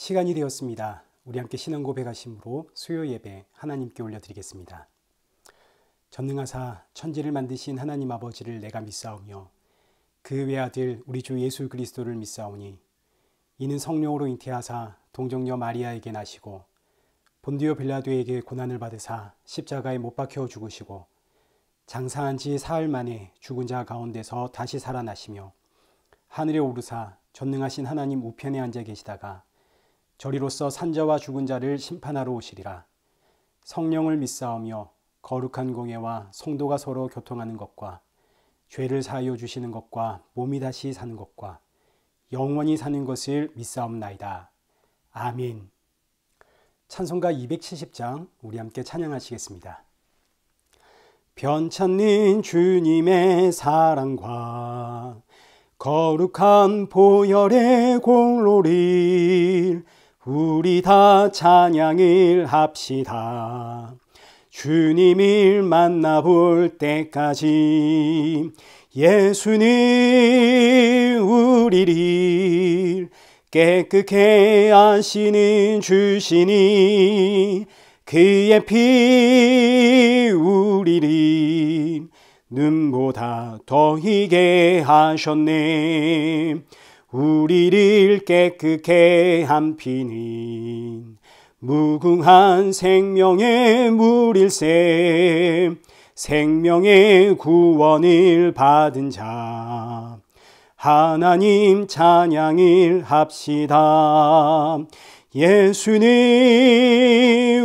시간이 되었습니다. 우리 함께 신앙 고백하심으로 수요 예배 하나님께 올려드리겠습니다. 전능하사 천지를 만드신 하나님 아버지를 내가 믿사오며 그 외아들 우리 주 예수 그리스도를 믿사오니 이는 성령으로 잉태하사 동정녀 마리아에게 나시고 본디오 빌라도에게 고난을 받으사 십자가에 못 박혀 죽으시고 장사한 지 사흘 만에 죽은 자 가운데서 다시 살아나시며 하늘에 오르사 전능하신 하나님 우편에 앉아 계시다가 저리로서 산자와 죽은 자를 심판하러 오시리라. 성령을 믿사오며 거룩한 공예와 성도가 서로 교통하는 것과 죄를 사하여 주시는 것과 몸이 다시 사는 것과 영원히 사는 것을 믿사옵나이다. 아멘. 찬송가 270장 우리 함께 찬양하시겠습니다. 변찮는 주님의 사랑과 거룩한 보혈의 공로를 우리 다 찬양을 합시다. 주님을 만나볼 때까지 예수는 우리를 깨끗게 하시는 주시니 그의 피 우리를 눈보다 더 희게 하셨네. 우리를 깨끗게 한 피는 무궁한 생명의 물일세. 생명의 구원을 받은 자 하나님 찬양을 합시다. 예수는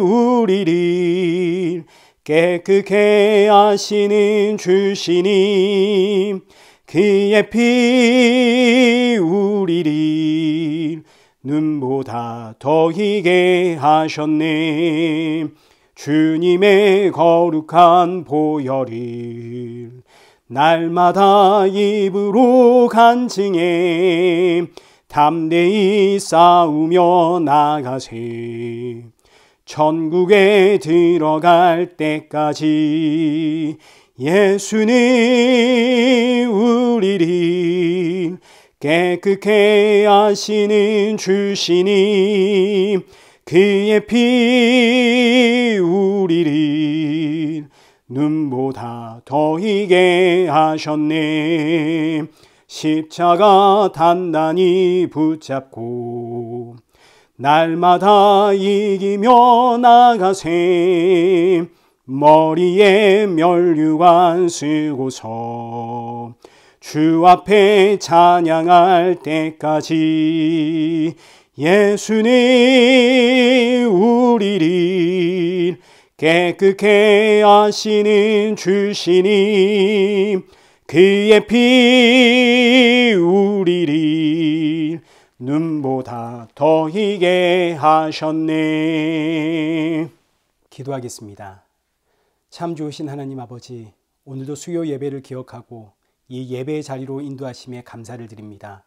우리를 깨끗게 하시는 주시니 그의 피 우리를 눈보다 더 희게 하셨네. 주님의 거룩한 보혈을 날마다 입으로 간증해 담대히 싸우며 나가세. 천국에 들어갈 때까지 예수는 우리를 깨끗게 하시는 주시니 그의 피 우리를 눈보다 더 희게 하셨네. 십자가 단단히 붙잡고 날마다 이기며 나가세. 머리에 면류관 쓰고서 주 앞에 찬양할 때까지 예수는 우리를 깨끗게 하시는 주시니 그의 피 우리를 눈보다 더 희게 하셨네. 기도하겠습니다. 참 좋으신 하나님 아버지, 오늘도 수요 예배를 기억하고 이 예배의 자리로 인도하심에 감사를 드립니다.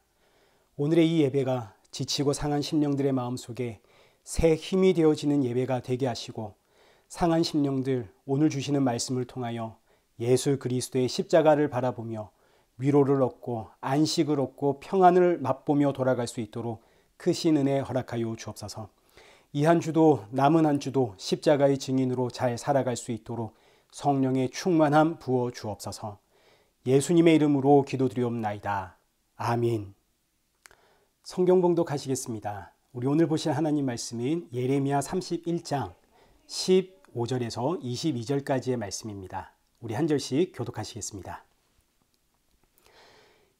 오늘의 이 예배가 지치고 상한 심령들의 마음속에 새 힘이 되어지는 예배가 되게 하시고 상한 심령들 오늘 주시는 말씀을 통하여 예수 그리스도의 십자가를 바라보며 위로를 얻고 안식을 얻고 평안을 맛보며 돌아갈 수 있도록 크신 은혜 허락하여 주옵소서. 이 한 주도 남은 한 주도 십자가의 증인으로 잘 살아갈 수 있도록 성령의 충만함 부어 주옵소서. 예수님의 이름으로 기도드리옵나이다. 아멘. 성경 봉독하시겠습니다. 우리 오늘 보실 하나님 말씀은 예레미야 31장 15절에서 22절까지의 말씀입니다. 우리 한 절씩 교독하시겠습니다.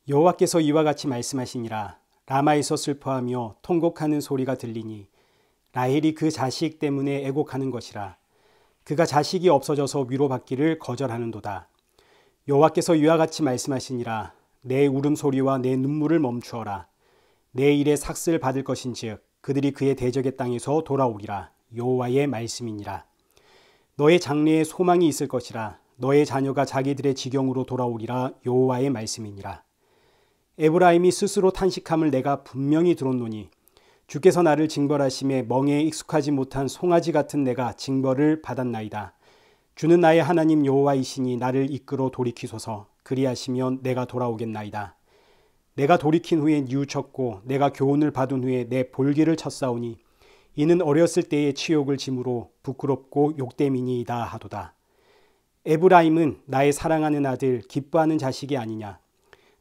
여호와께서 이와 같이 말씀하시니라. 라마에서 슬퍼하며 통곡하는 소리가 들리니 라헬이 그 자식 때문에 애곡하는 것이라. 그가 자식이 없어져서 위로받기를 거절하는도다. 여호와께서 이와 같이 말씀하시니라. 내 울음소리와 내 눈물을 멈추어라. 내 일에 삭슬 받을 것인즉 그들이 그의 대적의 땅에서 돌아오리라. 여호와의 말씀이니라. 너의 장래에 소망이 있을 것이라. 너의 자녀가 자기들의 지경으로 돌아오리라. 여호와의 말씀이니라. 에브라임이 스스로 탄식함을 내가 분명히 들었노니 주께서 나를 징벌하심에 멍에에 익숙하지 못한 송아지 같은 내가 징벌을 받았나이다. 주는 나의 하나님 여호와이시니 나를 이끌어 돌이키소서. 그리하시면 내가 돌아오겠나이다. 내가 돌이킨 후에 뉘우쳤고 내가 교훈을 받은 후에 내 볼기를 쳤사오니 이는 어렸을 때의 치욕을 짐으로 부끄럽고 욕됨이니이다 하도다. 에브라임은 나의 사랑하는 아들 기뻐하는 자식이 아니냐.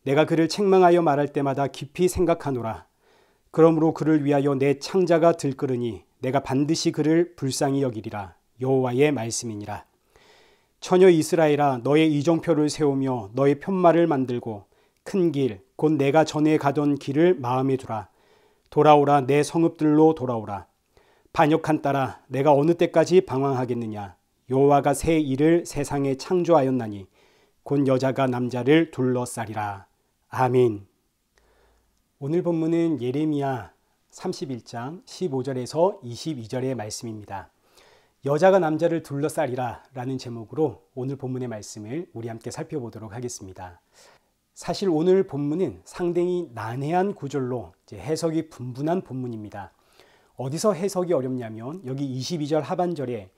내가 그를 책망하여 말할 때마다 깊이 생각하노라. 그러므로 그를 위하여 내 창자가 들끓으니 내가 반드시 그를 불쌍히 여기리라. 여호와의 말씀이니라. 처녀 이스라엘아, 너의 이정표를 세우며 너의 편말을 만들고 큰 길, 곧 내가 전에 가던 길을 마음에 두라. 돌아오라, 내 성읍들로 돌아오라. 반역한 딸아, 내가 어느 때까지 방황하겠느냐. 여호와가 새 일을 세상에 창조하였나니 곧 여자가 남자를 둘러싸리라. 아멘. 오늘 본문은 예레미야 31장 15절에서 22절의 말씀입니다. 여자가 남자를 둘러싸리라 라는 제목으로 오늘 본문의 말씀을 우리 함께 살펴보도록 하겠습니다. 사실 오늘 본문은 상당히 난해한 구절로 해석이 분분한 본문입니다. 어디서 해석이 어렵냐면 여기 22절 하반절에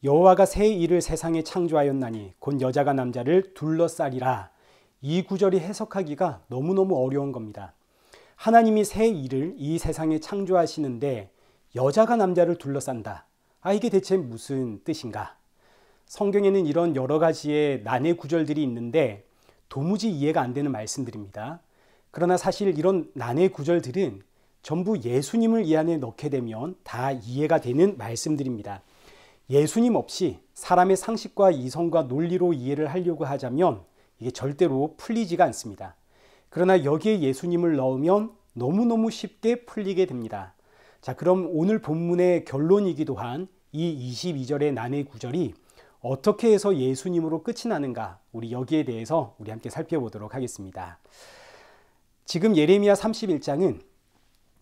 여호와가 새 일을 세상에 창조하였나니 곧 여자가 남자를 둘러싸리라, 이 구절이 해석하기가 너무너무 어려운 겁니다. 하나님이 새 일을 이 세상에 창조하시는데 여자가 남자를 둘러싼다. 이게 대체 무슨 뜻인가? 성경에는 이런 여러 가지의 난해 구절들이 있는데 도무지 이해가 안 되는 말씀들입니다. 그러나 사실 이런 난해 구절들은 전부 예수님을 이 안에 넣게 되면 다 이해가 되는 말씀들입니다. 예수님 없이 사람의 상식과 이성과 논리로 이해를 하려고 하자면 이게 절대로 풀리지가 않습니다. 그러나 여기에 예수님을 넣으면 너무너무 쉽게 풀리게 됩니다. 자, 그럼 오늘 본문의 결론이기도 한 이 22절의 난해 구절이 어떻게 해서 예수님으로 끝이 나는가, 우리 여기에 대해서 우리 함께 살펴보도록 하겠습니다. 지금 예레미야 31장은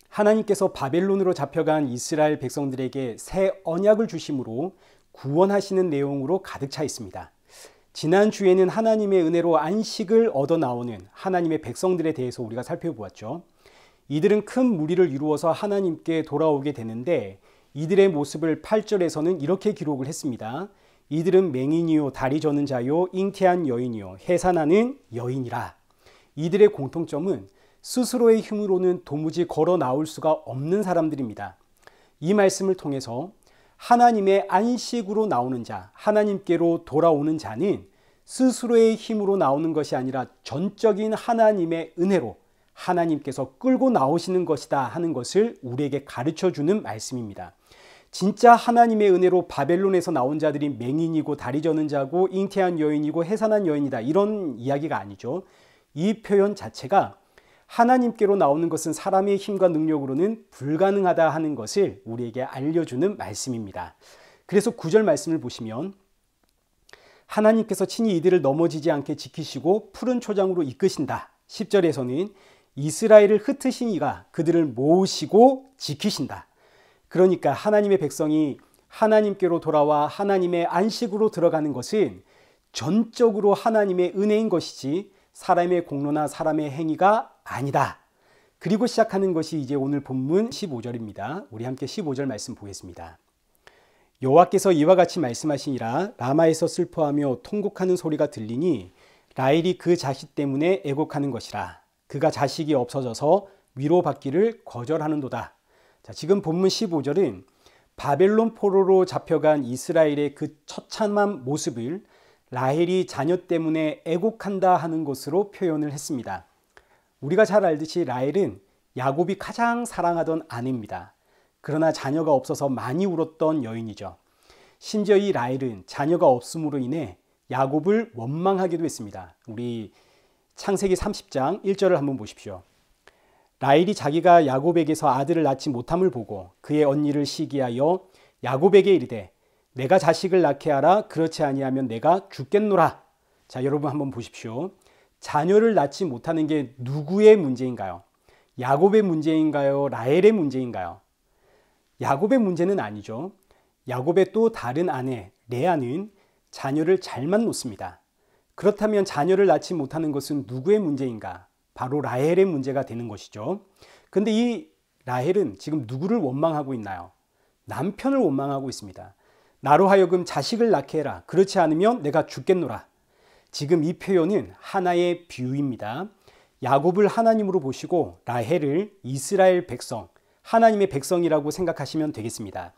하나님께서 바벨론으로 잡혀간 이스라엘 백성들에게 새 언약을 주심으로 구원하시는 내용으로 가득 차 있습니다. 지난 주에는 하나님의 은혜로 안식을 얻어 나오는 하나님의 백성들에 대해서 우리가 살펴보았죠. 이들은 큰 무리를 이루어서 하나님께 돌아오게 되는데 이들의 모습을 8절에서는 이렇게 기록을 했습니다. 이들은 맹인이요 다리 저는 자요 잉태한 여인이요 해산하는 여인이라. 이들의 공통점은 스스로의 힘으로는 도무지 걸어 나올 수가 없는 사람들입니다. 이 말씀을 통해서 하나님의 안식으로 나오는 자, 하나님께로 돌아오는 자는 스스로의 힘으로 나오는 것이 아니라 전적인 하나님의 은혜로 하나님께서 끌고 나오시는 것이다 하는 것을 우리에게 가르쳐주는 말씀입니다. 진짜 하나님의 은혜로 바벨론에서 나온 자들이 맹인이고 다리 저는 자고 잉태한 여인이고 해산한 여인이다, 이런 이야기가 아니죠. 이 표현 자체가 하나님께로 나오는 것은 사람의 힘과 능력으로는 불가능하다 하는 것을 우리에게 알려주는 말씀입니다. 그래서 9절 말씀을 보시면 하나님께서 친히 이들을 넘어지지 않게 지키시고 푸른 초장으로 이끄신다. 10절에서는 이스라엘을 흩으신 이가 그들을 모으시고 지키신다. 그러니까 하나님의 백성이 하나님께로 돌아와 하나님의 안식으로 들어가는 것은 전적으로 하나님의 은혜인 것이지 사람의 공로나 사람의 행위가 아니다. 그리고 시작하는 것이 이제 오늘 본문 15절입니다. 우리 함께 15절 말씀 보겠습니다. 여호와께서 이와 같이 말씀하시니라. 라마에서 슬퍼하며 통곡하는 소리가 들리니 라헬이 그 자식 때문에 애곡하는 것이라. 그가 자식이 없어져서 위로받기를 거절하는도다. 자, 지금 본문 15절은 바벨론 포로로 잡혀간 이스라엘의 그 처참한 모습을 라헬이 자녀 때문에 애곡한다 하는 것으로 표현을 했습니다. 우리가 잘 알듯이 라헬은 야곱이 가장 사랑하던 아내입니다. 그러나 자녀가 없어서 많이 울었던 여인이죠. 심지어 이 라헬은 자녀가 없음으로 인해 야곱을 원망하기도 했습니다. 우리 창세기 30장 1절을 한번 보십시오. 라헬이 자기가 야곱에게서 아들을 낳지 못함을 보고 그의 언니를 시기하여 야곱에게 이르되 내가 자식을 낳게 하라. 그렇지 아니하면 내가 죽겠노라. 자, 여러분 한번 보십시오. 자녀를 낳지 못하는 게 누구의 문제인가요? 야곱의 문제인가요? 라헬의 문제인가요? 야곱의 문제는 아니죠. 야곱의 또 다른 아내 레아는 자녀를 잘만 놓습니다. 그렇다면 자녀를 낳지 못하는 것은 누구의 문제인가? 바로 라헬의 문제가 되는 것이죠. 근데 이 라헬은 지금 누구를 원망하고 있나요? 남편을 원망하고 있습니다. 나로 하여금 자식을 낳게 해라. 그렇지 않으면 내가 죽겠노라. 지금 이 표현은 하나의 비유입니다. 야곱을 하나님으로 보시고 라헬을 이스라엘 백성, 하나님의 백성이라고 생각하시면 되겠습니다.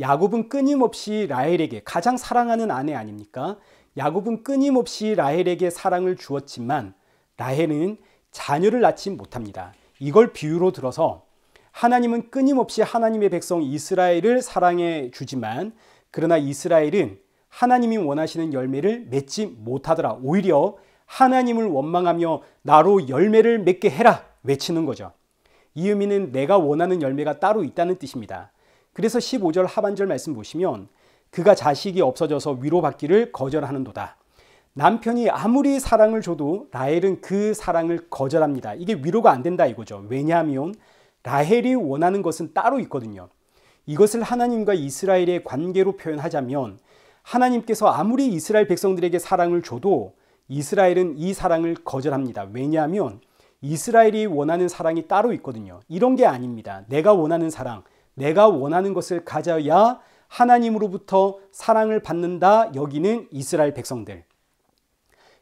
야곱은 끊임없이 라헬에게 가장 사랑하는 아내 아닙니까? 야곱은 끊임없이 라헬에게 사랑을 주었지만 라헬은 자녀를 낳지 못합니다. 이걸 비유로 들어서 하나님은 끊임없이 하나님의 백성 이스라엘을 사랑해 주지만 그러나 이스라엘은 하나님이 원하시는 열매를 맺지 못하더라. 오히려 하나님을 원망하며 나로 열매를 맺게 해라 외치는 거죠. 이 의미는 내가 원하는 열매가 따로 있다는 뜻입니다. 그래서 15절 하반절 말씀 보시면 그가 자식이 없어져서 위로받기를 거절하는도다. 남편이 아무리 사랑을 줘도 라헬은 그 사랑을 거절합니다. 이게 위로가 안 된다 이거죠. 왜냐하면 라헬이 원하는 것은 따로 있거든요. 이것을 하나님과 이스라엘의 관계로 표현하자면 하나님께서 아무리 이스라엘 백성들에게 사랑을 줘도 이스라엘은 이 사랑을 거절합니다. 왜냐하면 이스라엘이 원하는 사랑이 따로 있거든요. 이런 게 아닙니다. 내가 원하는 사랑, 내가 원하는 것을 가져야 하나님으로부터 사랑을 받는다 여기는 이스라엘 백성들.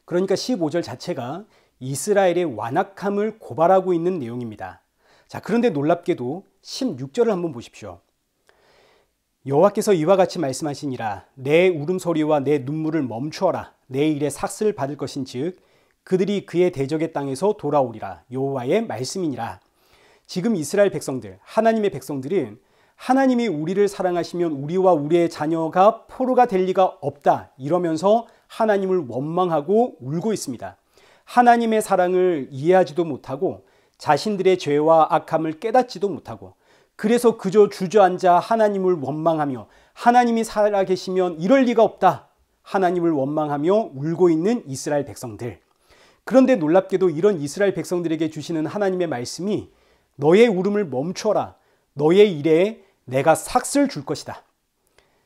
그러니까 15절 자체가 이스라엘의 완악함을 고발하고 있는 내용입니다. 자, 그런데 놀랍게도 16절을 한번 보십시오. 여호와께서 이와 같이 말씀하시니라. 내 울음소리와 내 눈물을 멈추어라. 내 일에 삭슬을 받을 것인즉 그들이 그의 대적의 땅에서 돌아오리라. 여호와의 말씀이니라. 지금 이스라엘 백성들, 하나님의 백성들은 하나님이 우리를 사랑하시면 우리와 우리의 자녀가 포로가 될 리가 없다 이러면서 하나님을 원망하고 울고 있습니다. 하나님의 사랑을 이해하지도 못하고 자신들의 죄와 악함을 깨닫지도 못하고 그래서 그저 주저앉아 하나님을 원망하며 하나님이 살아계시면 이럴 리가 없다 하나님을 원망하며 울고 있는 이스라엘 백성들. 그런데 놀랍게도 이런 이스라엘 백성들에게 주시는 하나님의 말씀이 너의 울음을 멈춰라. 너의 일에 내가 삭슬 줄 것이다.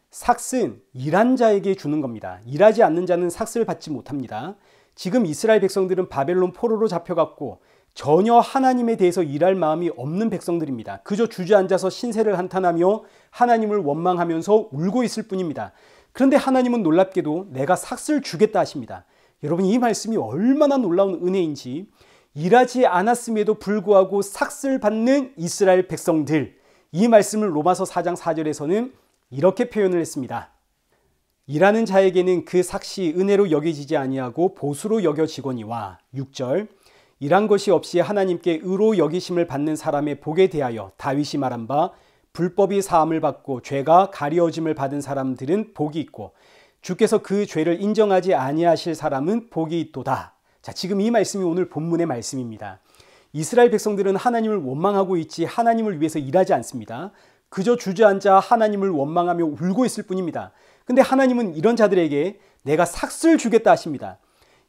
삭은 일한 자에게 주는 겁니다. 일하지 않는 자는 삭을 받지 못합니다. 지금 이스라엘 백성들은 바벨론 포로로 잡혀갔고 전혀 하나님에 대해서 일할 마음이 없는 백성들입니다. 그저 주저앉아서 신세를 한탄하며 하나님을 원망하면서 울고 있을 뿐입니다. 그런데 하나님은 놀랍게도 내가 삭을 주겠다 하십니다. 여러분, 이 말씀이 얼마나 놀라운 은혜인지, 일하지 않았음에도 불구하고 삭을 받는 이스라엘 백성들, 이 말씀을 로마서 4장 4절에서는 이렇게 표현을 했습니다. 일하는 자에게는 그 삭이 은혜로 여겨지지 아니하고 보수로 여겨지거니와. 6절, 일한 것이 없이 하나님께 의로 여기심을 받는 사람의 복에 대하여 다윗이 말한 바 불법이 사함을 받고 죄가 가려짐을 받은 사람들은 복이 있고 주께서 그 죄를 인정하지 아니하실 사람은 복이 있도다. 자, 지금 이 말씀이 오늘 본문의 말씀입니다. 이스라엘 백성들은 하나님을 원망하고 있지 하나님을 위해서 일하지 않습니다. 그저 주저앉아 하나님을 원망하며 울고 있을 뿐입니다. 근데 하나님은 이런 자들에게 내가 삭을 주겠다 하십니다.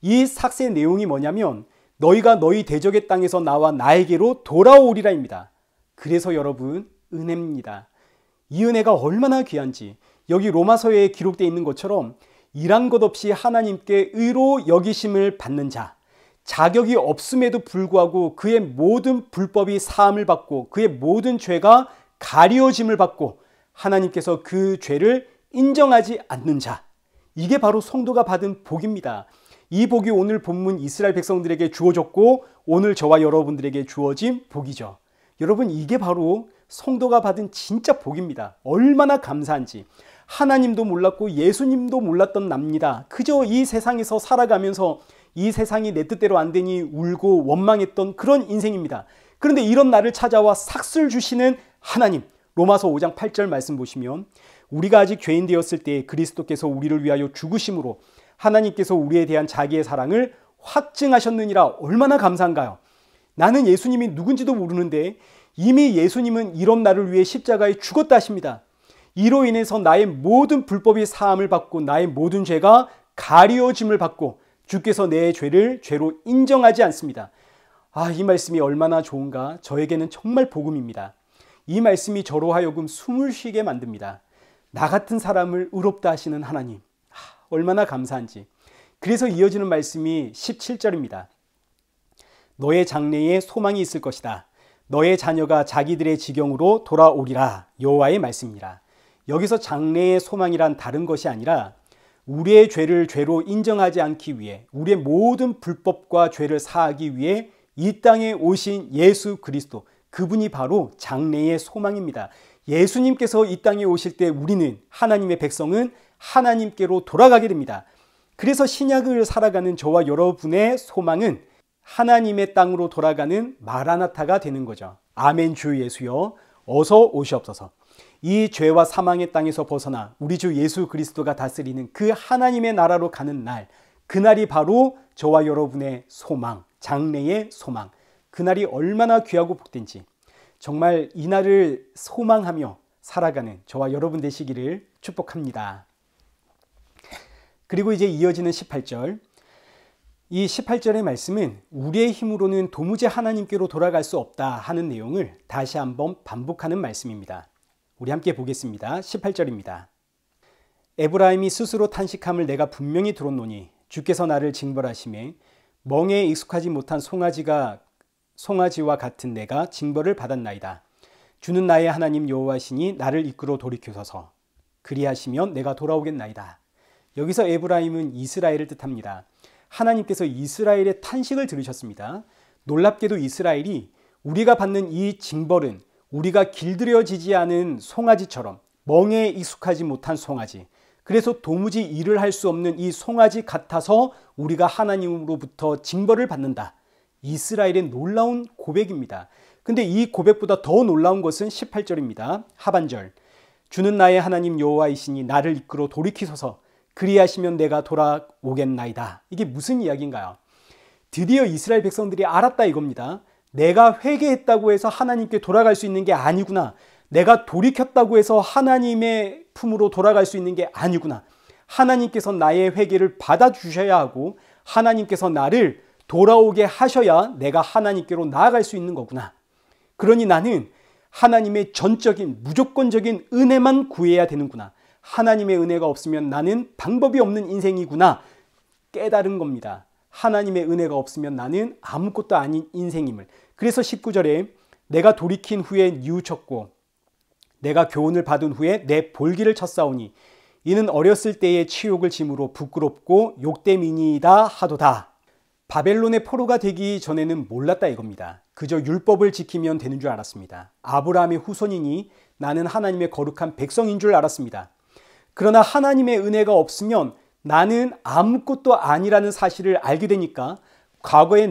이 삭의 내용이 뭐냐면 너희가 너희 대적의 땅에서 나와 나에게로 돌아오리라입니다. 그래서 여러분, 은혜입니다. 이 은혜가 얼마나 귀한지 여기 로마서에 기록되어 있는 것처럼 일한 것 없이 하나님께 의로 여기심을 받는 자, 자격이 없음에도 불구하고 그의 모든 불법이 사함을 받고 그의 모든 죄가 가려짐을 받고 하나님께서 그 죄를 인정하지 않는 자, 이게 바로 성도가 받은 복입니다. 이 복이 오늘 본문 이스라엘 백성들에게 주어졌고 오늘 저와 여러분들에게 주어진 복이죠. 여러분, 이게 바로 성도가 받은 진짜 복입니다. 얼마나 감사한지. 하나님도 몰랐고 예수님도 몰랐던 납니다. 그저 이 세상에서 살아가면서 이 세상이 내 뜻대로 안 되니 울고 원망했던 그런 인생입니다. 그런데 이런 나를 찾아와 삭을 주시는 하나님, 로마서 5장 8절 말씀 보시면 우리가 아직 죄인 되었을 때 그리스도께서 우리를 위하여 죽으심으로 하나님께서 우리에 대한 자기의 사랑을 확증하셨느니라. 얼마나 감사한가요? 나는 예수님이 누군지도 모르는데 이미 예수님은 이런 나를 위해 십자가에 죽었다 하십니다. 이로 인해서 나의 모든 불법이 사함을 받고 나의 모든 죄가 가려짐을 받고 주께서 내 죄를 죄로 인정하지 않습니다. 아, 이 말씀이 얼마나 좋은가. 저에게는 정말 복음입니다. 이 말씀이 저로 하여금 숨을 쉬게 만듭니다. 나 같은 사람을 의롭다 하시는 하나님, 얼마나 감사한지. 그래서 이어지는 말씀이 17절입니다. 너의 장래에 소망이 있을 것이다. 너의 자녀가 자기들의 지경으로 돌아오리라. 여호와의 말씀이라. 여기서 장래의 소망이란 다른 것이 아니라 우리의 죄를 죄로 인정하지 않기 위해, 우리의 모든 불법과 죄를 사하기 위해 이 땅에 오신 예수 그리스도, 그분이 바로 장래의 소망입니다. 예수님께서 이 땅에 오실 때 우리는, 하나님의 백성은 하나님께로 돌아가게 됩니다. 그래서 신약을 살아가는 저와 여러분의 소망은 하나님의 땅으로 돌아가는 마라나타가 되는 거죠. 아멘. 주 예수여 어서 오시옵소서. 이 죄와 사망의 땅에서 벗어나 우리 주 예수 그리스도가 다스리는 그 하나님의 나라로 가는 날, 그날이 바로 저와 여러분의 소망, 장래의 소망. 그날이 얼마나 귀하고 복된지 정말 이 날을 소망하며 살아가는 저와 여러분 되시기를 축복합니다. 그리고 이제 이어지는 18절. 이 18절의 말씀은 우리의 힘으로는 도무지 하나님께로 돌아갈 수 없다 하는 내용을 다시 한번 반복하는 말씀입니다. 우리 함께 보겠습니다. 18절입니다. 에브라임이 스스로 탄식함을 내가 분명히 들었노니 주께서 나를 징벌하심에 멍에에 익숙하지 못한 송아지와 같은 내가 징벌을 받았나이다. 주는 나의 하나님 여호와시니 나를 이끌어 돌이키소서. 그리하시면 내가 돌아오겠나이다. 여기서 에브라임은 이스라엘을 뜻합니다. 하나님께서 이스라엘의 탄식을 들으셨습니다. 놀랍게도 이스라엘이 우리가 받는 이 징벌은 우리가 길들여지지 않은 송아지처럼, 멍에에 익숙하지 못한 송아지, 그래서 도무지 일을 할 수 없는 이 송아지 같아서 우리가 하나님으로부터 징벌을 받는다. 이스라엘의 놀라운 고백입니다. 근데 이 고백보다 더 놀라운 것은 18절입니다. 하반절. 주는 나의 하나님 여호와이시니 나를 이끌어 돌이키소서. 그리하시면 내가 돌아오겠나이다. 이게 무슨 이야기인가요? 드디어 이스라엘 백성들이 알았다 이겁니다. 내가 회개했다고 해서 하나님께 돌아갈 수 있는 게 아니구나. 내가 돌이켰다고 해서 하나님의 품으로 돌아갈 수 있는 게 아니구나. 하나님께서 나의 회개를 받아주셔야 하고 하나님께서 나를 돌아오게 하셔야 내가 하나님께로 나아갈 수 있는 거구나. 그러니 나는 하나님의 전적인 무조건적인 은혜만 구해야 되는구나. 하나님의 은혜가 없으면 나는 방법이 없는 인생이구나 깨달은 겁니다. 하나님의 은혜가 없으면 나는 아무것도 아닌 인생임을. 그래서 19절에 내가 돌이킨 후에 뉘우쳤고 내가 교훈을 받은 후에 내 볼기를 쳤사오니 이는 어렸을 때의 치욕을 짐으로 부끄럽고 욕됨이니이다 하도다. 바벨론의 포로가 되기 전에는 몰랐다 이겁니다. 그저 율법을 지키면 되는 줄 알았습니다. 아브라함의 후손이니 나는 하나님의 거룩한 백성인 줄 알았습니다. 그러나 하나님의 은혜가 없으면 나는 아무것도 아니라는 사실을 알게 되니까 과거에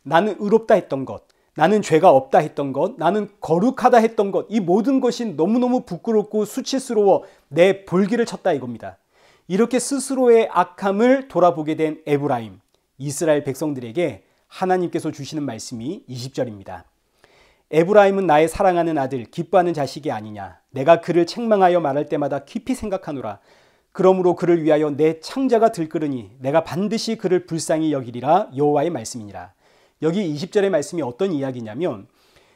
나는 의롭다 했던 것, 나는 죄가 없다 했던 것, 나는 거룩하다 했던 것, 이 모든 것이 너무너무 부끄럽고 수치스러워 내 볼기를 쳤다 이겁니다. 이렇게 스스로의 악함을 돌아보게 된 에브라임, 이스라엘 백성들에게 하나님께서 주시는 말씀이 20절입니다. 에브라임은 나의 사랑하는 아들, 기뻐하는 자식이 아니냐. 내가 그를 책망하여 말할 때마다 깊이 생각하노라. 그러므로 그를 위하여 내 창자가 들끓으니 내가 반드시 그를 불쌍히 여기리라. 여호와의 말씀이니라. 여기 20절의 말씀이 어떤 이야기냐면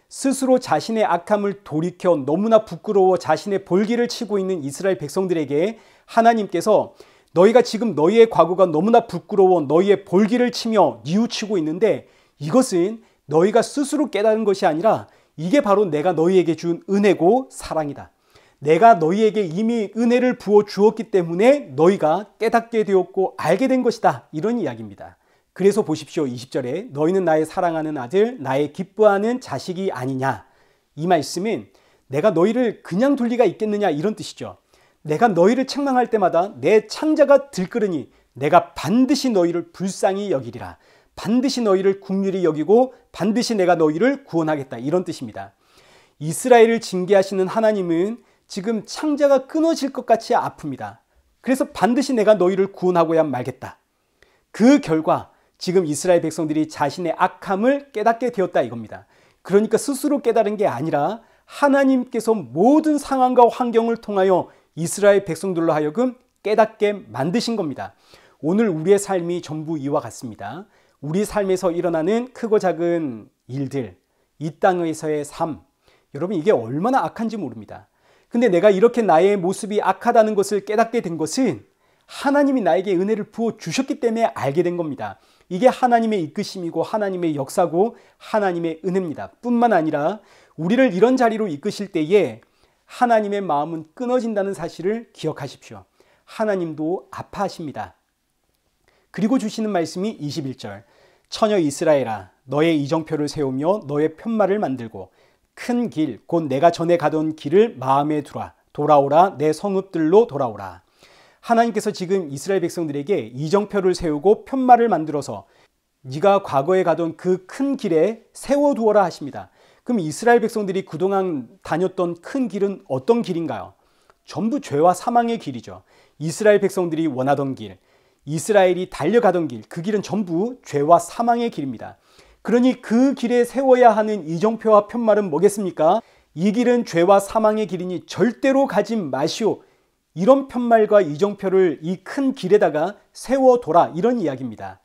스스로 자신의 악함을 돌이켜 너무나 부끄러워 자신의 볼기를 치고 있는 이스라엘 백성들에게 하나님께서 너희가 지금 너희의 과거가 너무나 부끄러워 너희의 볼기를 치며 뉘우치고 있는데 이것은 너희가 스스로 깨달은 것이 아니라 이게 바로 내가 너희에게 준 은혜고 사랑이다. 내가 너희에게 이미 은혜를 부어 주었기 때문에 너희가 깨닫게 되었고 알게 된 것이다. 이런 이야기입니다. 그래서 보십시오. 20절에 너희는 나의 사랑하는 아들, 나의 기뻐하는 자식이 아니냐. 이 말씀은 내가 너희를 그냥 둘 리가 있겠느냐 이런 뜻이죠. 내가 너희를 책망할 때마다 내 창자가 들끓으니 내가 반드시 너희를 불쌍히 여기리라. 반드시 너희를 긍휼히 여기고 반드시 내가 너희를 구원하겠다. 이런 뜻입니다. 이스라엘을 징계하시는 하나님은 지금 창자가 끊어질 것 같이 아픕니다. 그래서 반드시 내가 너희를 구원하고야 말겠다. 그 결과 지금 이스라엘 백성들이 자신의 악함을 깨닫게 되었다 이겁니다. 그러니까 스스로 깨달은 게 아니라 하나님께서 모든 상황과 환경을 통하여 이스라엘 백성들로 하여금 깨닫게 만드신 겁니다. 오늘 우리의 삶이 전부 이와 같습니다. 우리 삶에서 일어나는 크고 작은 일들, 이 땅에서의 삶, 여러분 이게 얼마나 악한지 모릅니다. 근데 내가 이렇게 나의 모습이 악하다는 것을 깨닫게 된 것은 하나님이 나에게 은혜를 부어 주셨기 때문에 알게 된 겁니다. 이게 하나님의 이끄심이고 하나님의 역사고 하나님의 은혜입니다. 뿐만 아니라 우리를 이런 자리로 이끄실 때에 하나님의 마음은 끊어진다는 사실을 기억하십시오. 하나님도 아파하십니다. 그리고 주시는 말씀이 21절. 처녀 이스라엘아, 너의 이정표를 세우며 너의 편말을 만들고 큰 길, 곧 내가 전에 가던 길을 마음에 두라. 돌아오라, 내 성읍들로 돌아오라. 하나님께서 지금 이스라엘 백성들에게 이정표를 세우고 편말을 만들어서 네가 과거에 가던 그 큰 길에 세워두어라 하십니다. 그럼 이스라엘 백성들이 그동안 다녔던 큰 길은 어떤 길인가요? 전부 죄와 사망의 길이죠. 이스라엘 백성들이 원하던 길, 이스라엘이 달려가던 길, 그 길은 전부 죄와 사망의 길입니다. 그러니 그 길에 세워야 하는 이정표와 편말은 뭐겠습니까? 이 길은 죄와 사망의 길이니 절대로 가지 마시오. 이런 편말과 이정표를 이 큰 길에다가 세워둬라, 이런 이야기입니다.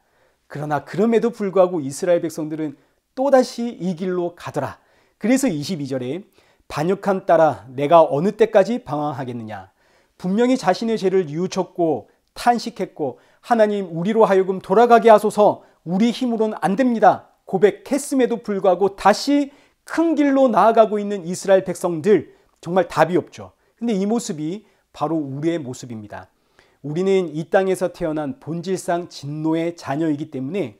그러나 그럼에도 불구하고 이스라엘 백성들은 또다시 이 길로 가더라. 그래서 22절에 반역한 딸아 내가 어느 때까지 방황하겠느냐. 분명히 자신의 죄를 뉘우쳤고 탄식했고 하나님 우리로 하여금 돌아가게 하소서, 우리 힘으로는 안 됩니다 고백했음에도 불구하고 다시 큰 길로 나아가고 있는 이스라엘 백성들, 정말 답이 없죠. 근데 이 모습이 바로 우리의 모습입니다. 우리는 이 땅에서 태어난 본질상 진노의 자녀이기 때문에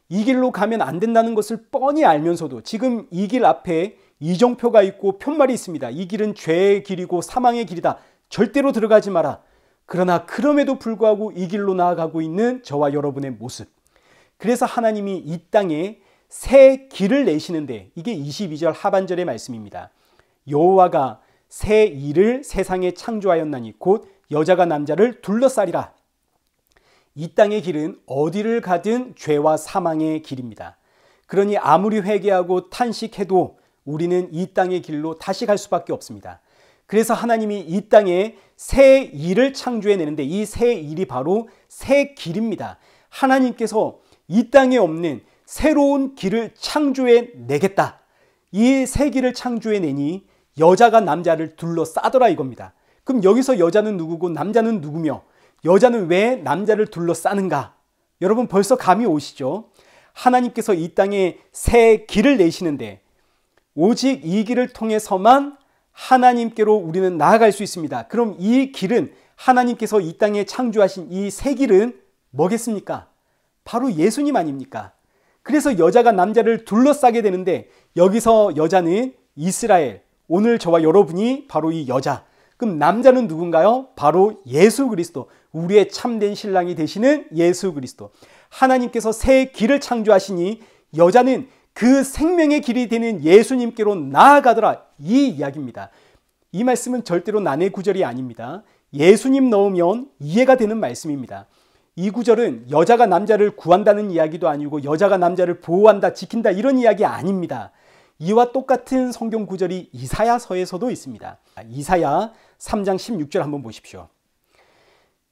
이 길로 가면 안 된다는 것을 뻔히 알면서도 지금 이 길 앞에 이정표가 있고 편말이 있습니다. 이 길은 죄의 길이고 사망의 길이다. 절대로 들어가지 마라. 그러나 그럼에도 불구하고 이 길로 나아가고 있는 저와 여러분의 모습. 그래서 하나님이 이 땅에 새 길을 내시는데, 이게 22절 하반절의 말씀입니다. 여호와가 새 일을 세상에 창조하였나니 곧 여자가 남자를 둘러싸리라. 이 땅의 길은 어디를 가든 죄와 사망의 길입니다. 그러니 아무리 회개하고 탄식해도 우리는 이 땅의 길로 다시 갈 수밖에 없습니다. 그래서 하나님이 이 땅에 새 일을 창조해내는데 이 새 일이 바로 새 길입니다. 하나님께서 이 땅에 없는 새로운 길을 창조해내겠다. 이 새 길을 창조해내니 여자가 남자를 둘러싸더라 이겁니다. 그럼 여기서 여자는 누구고 남자는 누구며 여자는 왜 남자를 둘러싸는가? 여러분 벌써 감이 오시죠? 하나님께서 이 땅에 새 길을 내시는데 오직 이 길을 통해서만 하나님께로 우리는 나아갈 수 있습니다. 그럼 이 길은, 하나님께서 이 땅에 창조하신 이 새 길은 뭐겠습니까? 바로 예수님 아닙니까? 그래서 여자가 남자를 둘러싸게 되는데 여기서 여자는 이스라엘, 오늘 저와 여러분이 바로 이 여자. 그럼 남자는 누군가요? 바로 예수 그리스도, 우리의 참된 신랑이 되시는 예수 그리스도. 하나님께서 새 길을 창조하시니 여자는 그 생명의 길이 되는 예수님께로 나아가더라, 이 이야기입니다. 이 말씀은 절대로 난해 구절이 아닙니다. 예수님 넣으면 이해가 되는 말씀입니다. 이 구절은 여자가 남자를 구한다는 이야기도 아니고 여자가 남자를 보호한다, 지킨다 이런 이야기 아닙니다. 이와 똑같은 성경 구절이 이사야서에서도 있습니다. 이사야 3장 16절 한번 보십시오.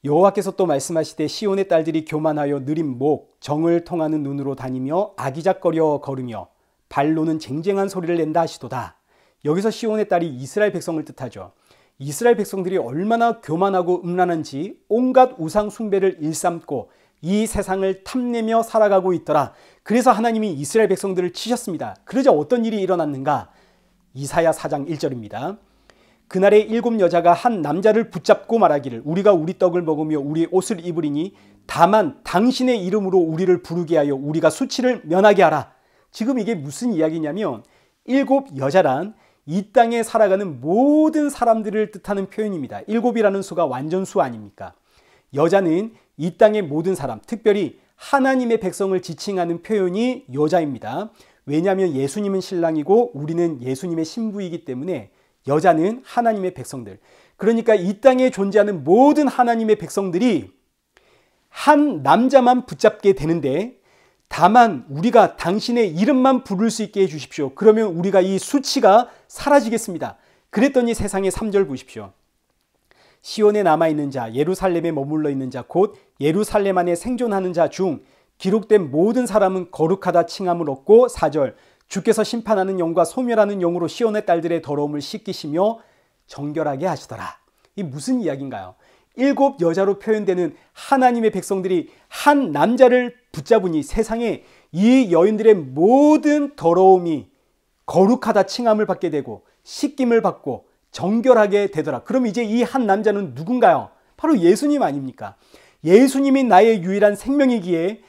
여호와께서 또 말씀하시되 시온의 딸들이 교만하여 느린 목, 정을 통하는 눈으로 다니며 아기작거려 걸으며 발로는 쟁쟁한 소리를 낸다 하시도다. 여기서 시온의 딸이 이스라엘 백성을 뜻하죠. 이스라엘 백성들이 얼마나 교만하고 음란한지 온갖 우상 숭배를 일삼고 이 세상을 탐내며 살아가고 있더라. 그래서 하나님이 이스라엘 백성들을 치셨습니다. 그러자 어떤 일이 일어났는가? 이사야 4장 1절입니다. 그날에 7 여자가 한 남자를 붙잡고 말하기를 우리가 우리 떡을 먹으며 우리 옷을 입으리니 다만 당신의 이름으로 우리를 부르게 하여 우리가 수치를 면하게 하라. 지금 이게 무슨 이야기냐면 7 여자란 이 땅에 살아가는 모든 사람들을 뜻하는 표현입니다. 7이라는 수가 완전수 아닙니까? 여자는 이 땅의 모든 사람, 특별히 하나님의 백성을 지칭하는 표현이 여자입니다. 왜냐하면 예수님은 신랑이고 우리는 예수님의 신부이기 때문에 여자는 하나님의 백성들. 그러니까 이 땅에 존재하는 모든 하나님의 백성들이 한 남자만 붙잡게 되는데 다만 우리가 당신의 이름만 부를 수 있게 해주십시오. 그러면 우리가 이 수치가 사라지겠습니다. 그랬더니 세상의 3절 보십시오. 시온에 남아있는 자, 예루살렘에 머물러 있는 자, 곧 예루살렘 안에 생존하는 자 중 기록된 모든 사람은 거룩하다 칭함을 얻고 4절 주께서 심판하는 영과 소멸하는 영으로 시온의 딸들의 더러움을 씻기시며 정결하게 하시더라. 이 무슨 이야기인가요? 7 여자로 표현되는 하나님의 백성들이 한 남자를 붙잡으니 세상에 이 여인들의 모든 더러움이 거룩하다 칭함을 받게 되고 씻김을 받고 정결하게 되더라. 그럼 이제 이 한 남자는 누군가요? 바로 예수님 아닙니까? 예수님이 나의 유일한 생명이기에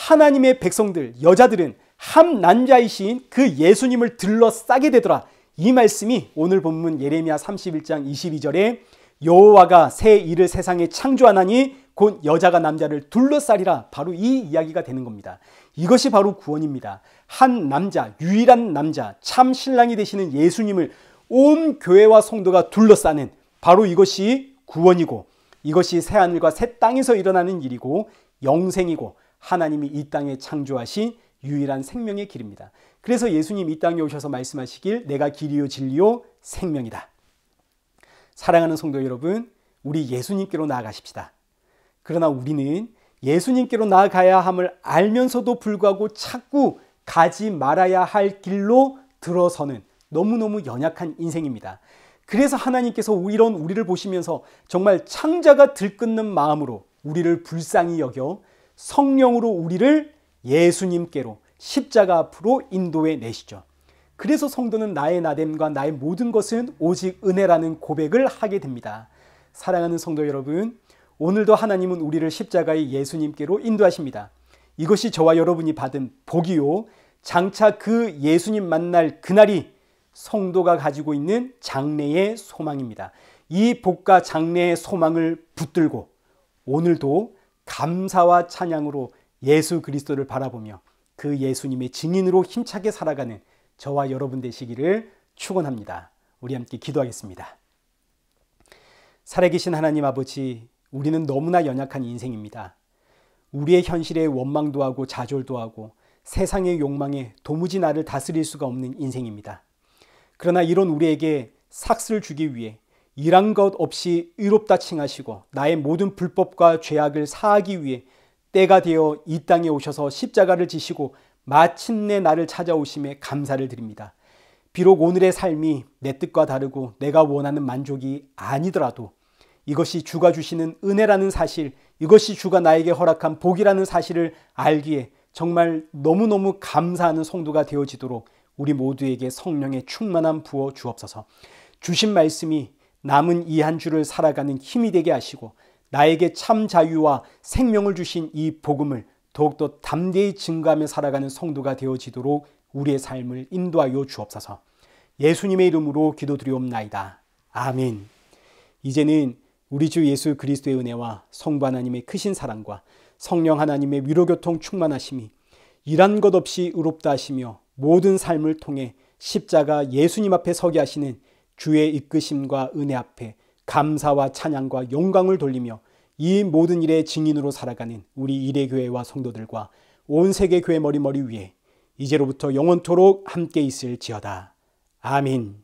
하나님의 백성들, 여자들은 한 남자이신 그 예수님을 둘러싸게 되더라. 이 말씀이 오늘 본문 예레미야 31장 22절에 여호와가 새 일을 세상에 창조하나니 곧 여자가 남자를 둘러싸리라. 바로 이 이야기가 되는 겁니다. 이것이 바로 구원입니다. 한 남자, 유일한 남자, 참 신랑이 되시는 예수님을 온 교회와 성도가 둘러싸는 바로 이것이 구원이고, 이것이 새하늘과 새 땅에서 일어나는 일이고 영생이고, 하나님이 이 땅에 창조하신 유일한 생명의 길입니다. 그래서 예수님 이 땅에 오셔서 말씀하시길 내가 길이요 진리요 생명이다. 사랑하는 성도 여러분, 우리 예수님께로 나아가십시다. 그러나 우리는 예수님께로 나아가야 함을 알면서도 불구하고 자꾸 가지 말아야 할 길로 들어서는 너무너무 연약한 인생입니다. 그래서 하나님께서 이런 우리를 보시면서 정말 창자가 들끓는 마음으로 우리를 불쌍히 여겨 성령으로 우리를 예수님께로 십자가 앞으로 인도해 내시죠. 그래서 성도는 나의 나됨과 나의 모든 것은 오직 은혜라는 고백을 하게 됩니다. 사랑하는 성도 여러분, 오늘도 하나님은 우리를 십자가의 예수님께로 인도하십니다. 이것이 저와 여러분이 받은 복이요, 장차 그 예수님 만날 그날이 성도가 가지고 있는 장래의 소망입니다. 이 복과 장래의 소망을 붙들고 오늘도 감사와 찬양으로 예수 그리스도를 바라보며 그 예수님의 증인으로 힘차게 살아가는 저와 여러분 되시기를 축원합니다. 우리 함께 기도하겠습니다. 살아계신 하나님 아버지, 우리는 너무나 연약한 인생입니다. 우리의 현실에 원망도 하고 좌절도 하고 세상의 욕망에 도무지 나를 다스릴 수가 없는 인생입니다. 그러나 이런 우리에게 삭스를 주기 위해 일한 것 없이 의롭다 칭하시고 나의 모든 불법과 죄악을 사하기 위해 때가 되어 이 땅에 오셔서 십자가를 지시고 마침내 나를 찾아오심에 감사를 드립니다. 비록 오늘의 삶이 내 뜻과 다르고 내가 원하는 만족이 아니더라도 이것이 주가 주시는 은혜라는 사실, 이것이 주가 나에게 허락한 복이라는 사실을 알기에 정말 너무너무 감사하는 성도가 되어지도록 우리 모두에게 성령의 충만함 부어 주옵소서. 주신 말씀이 남은 이 한 주를 살아가는 힘이 되게 하시고 나에게 참 자유와 생명을 주신 이 복음을 더욱더 담대히 증거하며 살아가는 성도가 되어지도록 우리의 삶을 인도하여 주옵소서. 예수님의 이름으로 기도드리옵나이다. 아멘. 이제는 우리 주 예수 그리스도의 은혜와 성부 하나님의 크신 사랑과 성령 하나님의 위로교통 충만하심이 일한 것 없이 의롭다 하시며 모든 삶을 통해 십자가 예수님 앞에 서게 하시는 주의 이끄심과 은혜 앞에 감사와 찬양과 영광을 돌리며 이 모든 일의 증인으로 살아가는 우리 이레교회와 성도들과 온 세계 교회 머리 위에 이제로부터 영원토록 함께 있을지어다. 아멘.